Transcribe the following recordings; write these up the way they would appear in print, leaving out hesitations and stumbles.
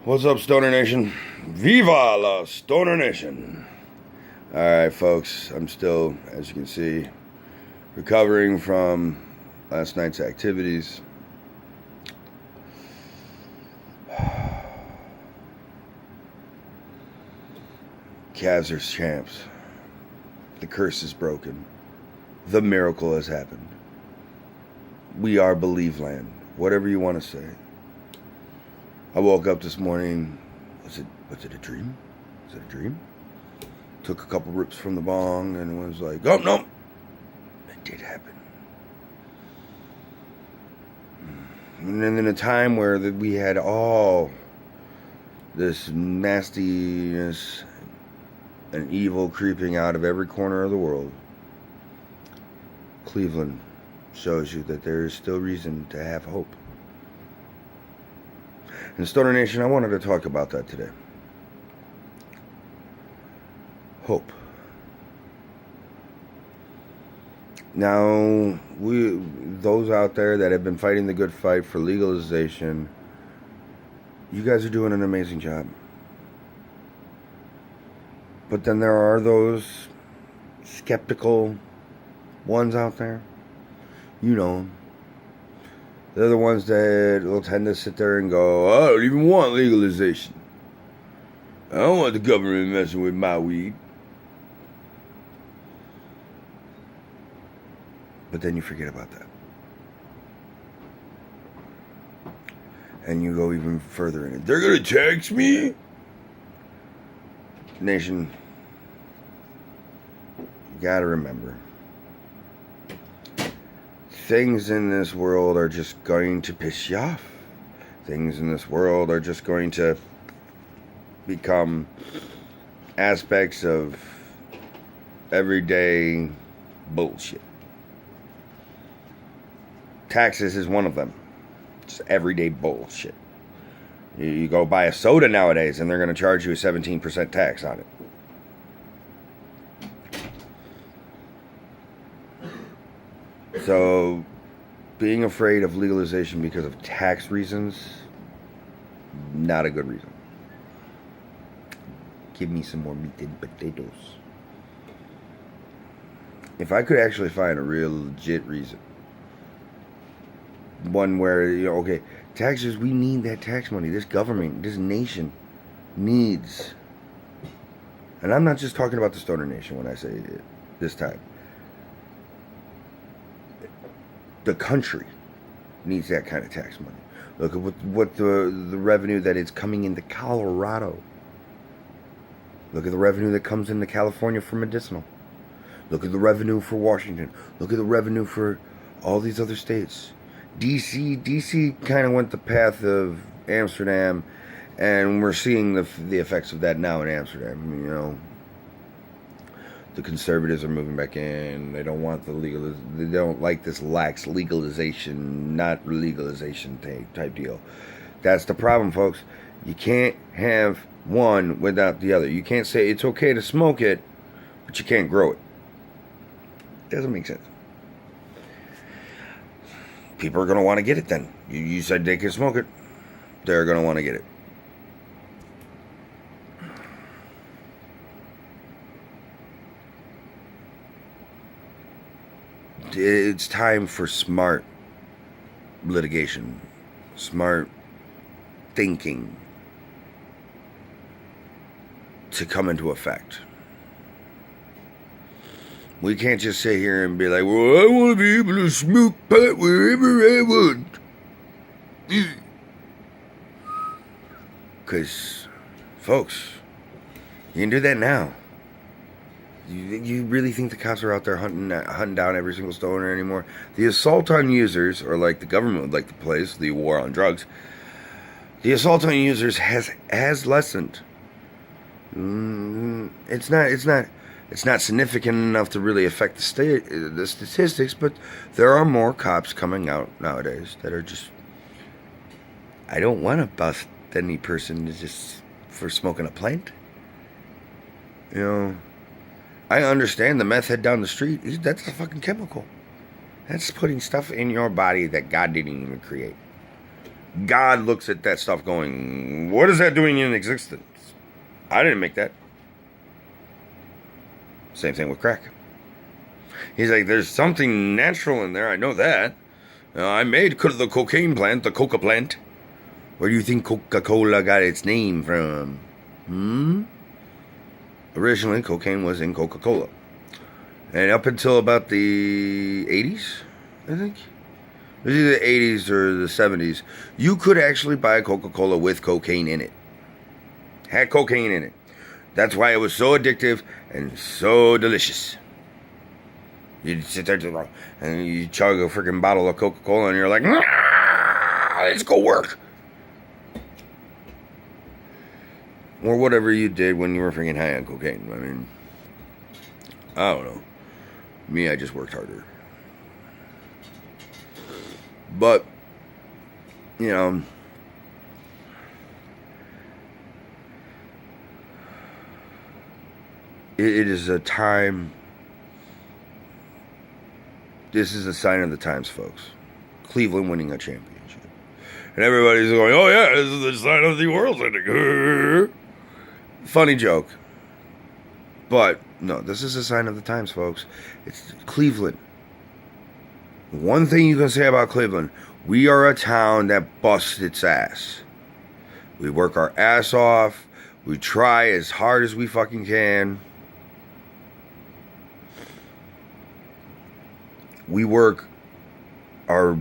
What's up, Stoner Nation? Viva la Stoner Nation! Alright, folks, I'm still, as you can see, recovering from last night's activities. Cavs are champs. The curse is broken. The miracle has happened. We are Believe Land. Whatever you want to say. I woke up this morning. Was it a dream? Was it a dream? Took a couple rips from the bong and was like, oh no, it did happen. And then in a time where we had all this nastiness and evil creeping out of every corner of the world, Cleveland shows you that there is still reason to have hope. And Stoner Nation, I wanted to talk about that today. Hope. Now, those out there that have been fighting the good fight for legalization, you guys are doing an amazing job. But then there are those skeptical ones out there. You know them. They're the ones that will tend to sit there and go, I don't even want legalization. I don't want the government messing with my weed. But then you forget about that. And you go even further in it. They're going to tax me? Nation, you got to remember. Things in this world are just going to piss you off. Things in this world are just going to become aspects of everyday bullshit. Taxes is one of them. Just everyday bullshit. You go buy a soda nowadays and they're going to charge you a 17% tax on it. So, being afraid of legalization because of tax reasons, not a good reason. Give me some more meat and potatoes. If I could actually find a real legit reason, one where, okay, taxes, we need that tax money. This government, this nation needs, and I'm not just talking about the Stoner Nation when I say it this time. The country needs that kind of tax money. Look at what the revenue that is coming into Colorado. Look at the revenue that comes into California for medicinal. Look at the revenue for Washington. Look at the revenue for all these other states. DC kind of went the path of Amsterdam, and we're seeing the effects of that now in Amsterdam. The conservatives are moving back in. They don't want they don't like this lax legalization, not legalization type deal. That's the problem, folks. You can't have one without the other. You can't say it's okay to smoke it, but you can't grow it. Doesn't make sense. People are going to want to get it then. You said they can smoke it. They're going to want to get it. It's time for smart litigation, smart thinking to come into effect. We can't just sit here and be like, well, I want to be able to smoke pot wherever I want. Because, folks, you can do that now. You really think the cops are out there hunting down every single stoner anymore? The assault on users, or like the government would like to place, the war on drugs, the assault on users has lessened. It's not significant enough to really affect the statistics, but there are more cops coming out nowadays that are just, I don't want to bust any person just for smoking a plant. I understand the meth head down the street. That's a fucking chemical. That's putting stuff in your body that God didn't even create. God looks at that stuff going, what is that doing in existence? I didn't make that. Same thing with crack. He's like, there's something natural in there. I know that. I made the cocaine plant, the coca plant. Where do you think Coca-Cola got its name from? Originally, cocaine was in Coca-Cola. And up until about the 80s, I think. It was either the 80s or the 70s. You could actually buy Coca-Cola with cocaine in it. Had cocaine in it. That's why it was so addictive and so delicious. You'd sit there and you chug a freaking bottle of Coca-Cola and you're like, let's go work. Or whatever you did when you were freaking high on cocaine. I mean, I don't know. Me, I just worked harder. But, you know, it is a time. This is a sign of the times, folks. Cleveland winning a championship. And everybody's going, oh yeah, this is the sign of the world's ending. Funny joke. But, no, this is a sign of the times, folks. It's Cleveland. One thing you can say about Cleveland, we are a town that busts its ass. We work our ass off. We try as hard as we fucking can. We work our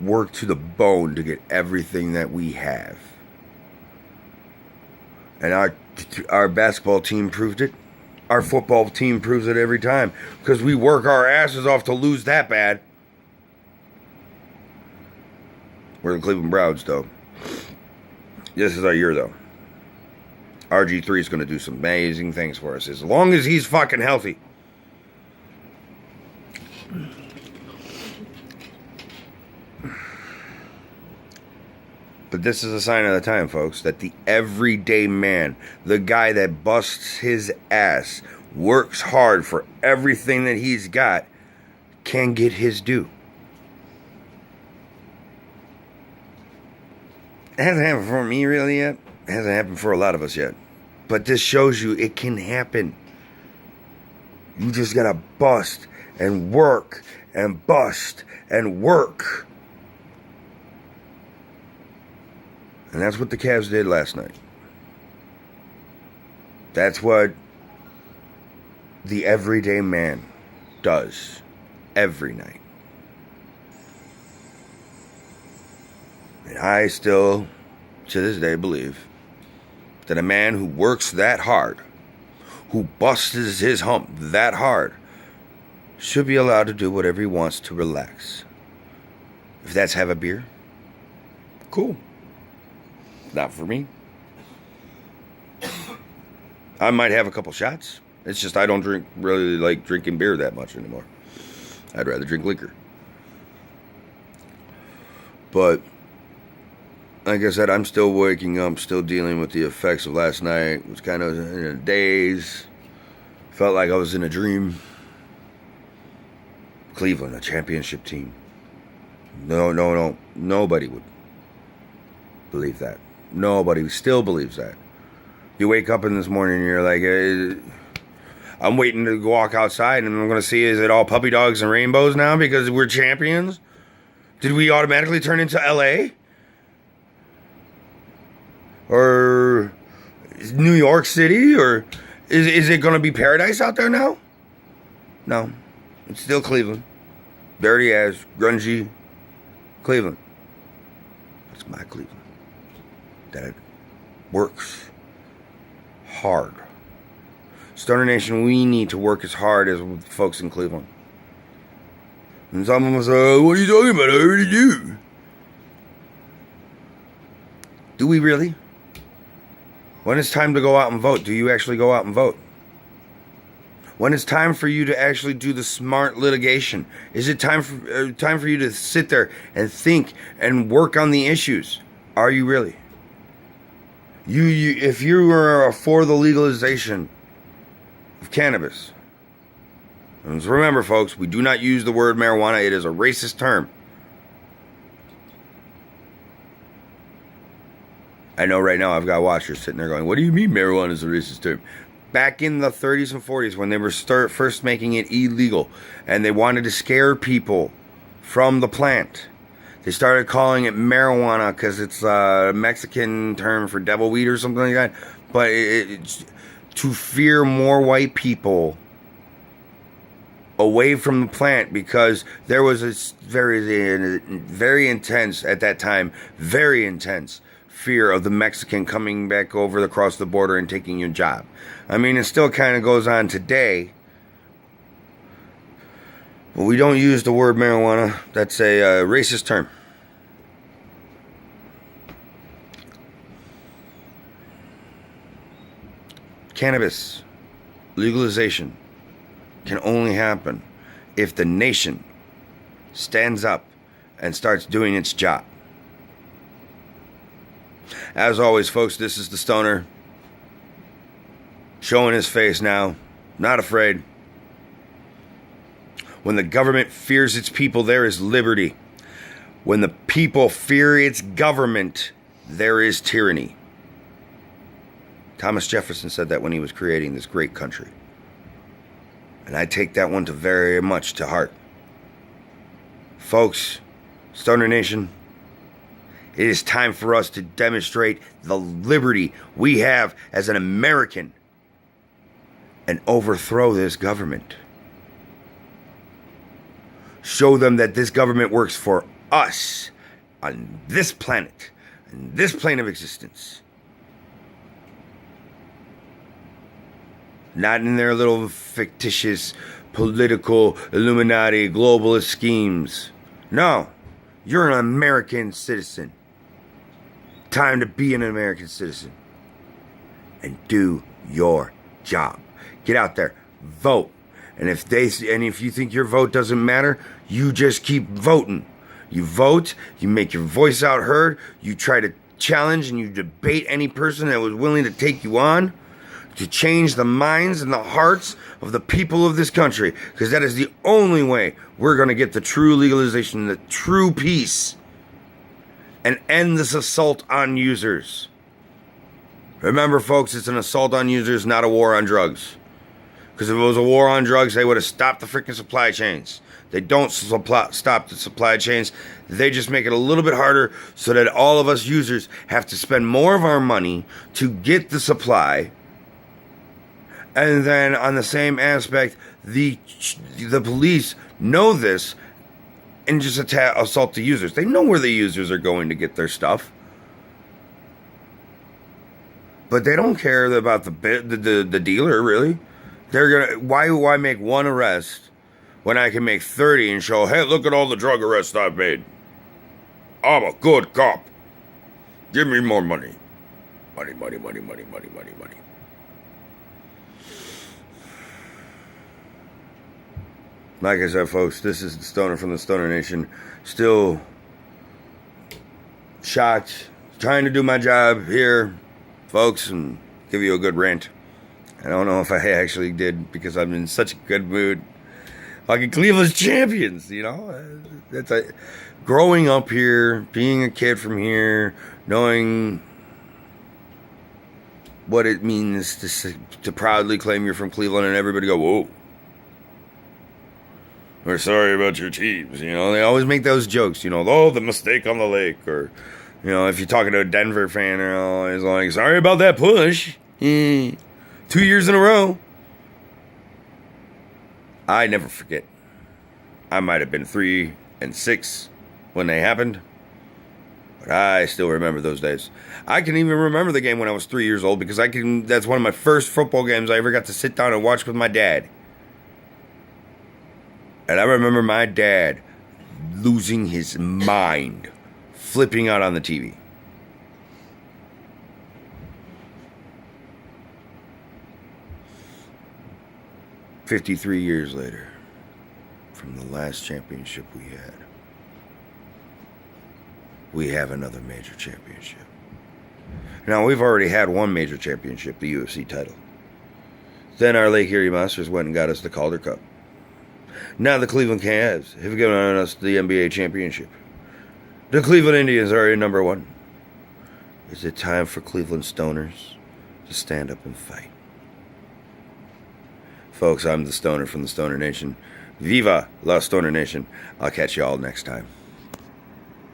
work to the bone to get everything that we have. And our basketball team proved it. Our football team proves it every time. Because we work our asses off to lose that bad. We're the Cleveland Browns, though. This is our year, though. RG3 is going to do some amazing things for us. As long as he's fucking healthy. But this is a sign of the time, folks, that the everyday man, the guy that busts his ass, works hard for everything that he's got, can get his due. It hasn't happened for me really yet. It hasn't happened for a lot of us yet. But this shows you it can happen. You just gotta bust and work and bust and work. And that's what the Cavs did last night. That's what the everyday man does every night. And I still, to this day, believe that a man who works that hard, who busts his hump that hard, should be allowed to do whatever he wants to relax. If that's have a beer, cool. Not for me. I might have a couple shots. It's just I don't really like drinking beer that much anymore. I'd rather drink liquor. But, like I said, I'm still waking up, still dealing with the effects of last night. Was kind of in a daze. Felt like I was in a dream. Cleveland, a championship team. No. Nobody would believe that. Nobody still believes that. You wake up in this morning and you're like, I'm waiting to walk outside and I'm going to see, is it all puppy dogs and rainbows now because we're champions? Did we automatically turn into LA? Or New York City? Or is it going to be paradise out there now? No. It's still Cleveland. Dirty ass, grungy Cleveland. That's my Cleveland. That works hard. Stoner Nation, we need to work as hard as folks in Cleveland. And some of them say, what are you talking about? I already do. Do we really? When it's time to go out and vote, do you actually go out and vote? When it's time for you to actually do the smart litigation, is it time for you to sit there and think and work on the issues? Are you really? If you are for the legalization of cannabis, and remember, folks, we do not use the word marijuana. It is a racist term. I know right now I've got watchers sitting there going, what do you mean marijuana is a racist term? Back in the 30s and 40s when they were first making it illegal and they wanted to scare people from the plant, they started calling it marijuana because it's a Mexican term for devil weed or something like that. But it's to fear more white people away from the plant, because there was a very intense, at that time, very intense fear of the Mexican coming back over across the border and taking your job. I mean, it still kind of goes on today. But we don't use the word marijuana. That's a racist term. Cannabis legalization can only happen if the nation stands up and starts doing its job. As always, folks, this is the Stoner showing his face now, not afraid. When the government fears its people, there is liberty. When the people fear its government, there is tyranny. Thomas Jefferson said that when he was creating this great country. And I take that one very much to heart. Folks, Stoner Nation, it is time for us to demonstrate the liberty we have as an American and overthrow this government. Show them that this government works for us on this planet, on this plane of existence. Not in their little fictitious political Illuminati globalist schemes. No, you're an American citizen. Time to be an American citizen and do your job. Get out there, vote. And if you think your vote doesn't matter, you just keep voting. You vote, you make your voice out heard, you try to challenge and you debate any person that was willing to take you on, to change the minds and the hearts of the people of this country, because that is the only way we're going to get the true legalization, the true peace, and end this assault on users. Remember, folks, it's an assault on users, not a war on drugs. Because if it was a war on drugs, they would have stopped the freaking supply chains. They don't stop the supply chains. They just make it a little bit harder so that all of us users have to spend more of our money to get the supply. And then on the same aspect, the police know this and just assault the users. They know where the users are going to get their stuff. But they don't care about the dealer, really. They're gonna. Why make one arrest when I can make 30 and show, hey, look at all the drug arrests I've made. I'm a good cop. Give me more money. Money, money, money, money, money, money, money. Like I said, folks, this is the Stoner from the Stoner Nation. Still shocked. Trying to do my job here, folks, and give you a good rant. I don't know if I actually did, because I'm in such a good mood. Fucking Cleveland's champions, you know? Growing up here, being a kid from here, knowing what it means to proudly claim you're from Cleveland, and everybody go, whoa. We're sorry about your teams, you know? They always make those jokes, you know? Oh, the mistake on the lake, or, you know, if you're talking to a Denver fan, they're always like, sorry about that push. 2 years in a row. I never forget. I might have been 3 and 6 when they happened, but I still remember those days. I can even remember the game when I was 3 years old, because that's one of my first football games I ever got to sit down and watch with my dad. And I remember my dad losing his mind, flipping out on the TV. "53 years later, from the last championship we had, we have another major championship." Now, we've already had one major championship, the UFC title. Then our Lake Erie Monsters went and got us the Calder Cup. Now the Cleveland Cavs have given us the NBA championship. The Cleveland Indians are in number 1. Is it time for Cleveland stoners to stand up and fight? Folks, I'm the Stoner from the Stoner Nation. Viva la Stoner Nation. I'll catch you all next time.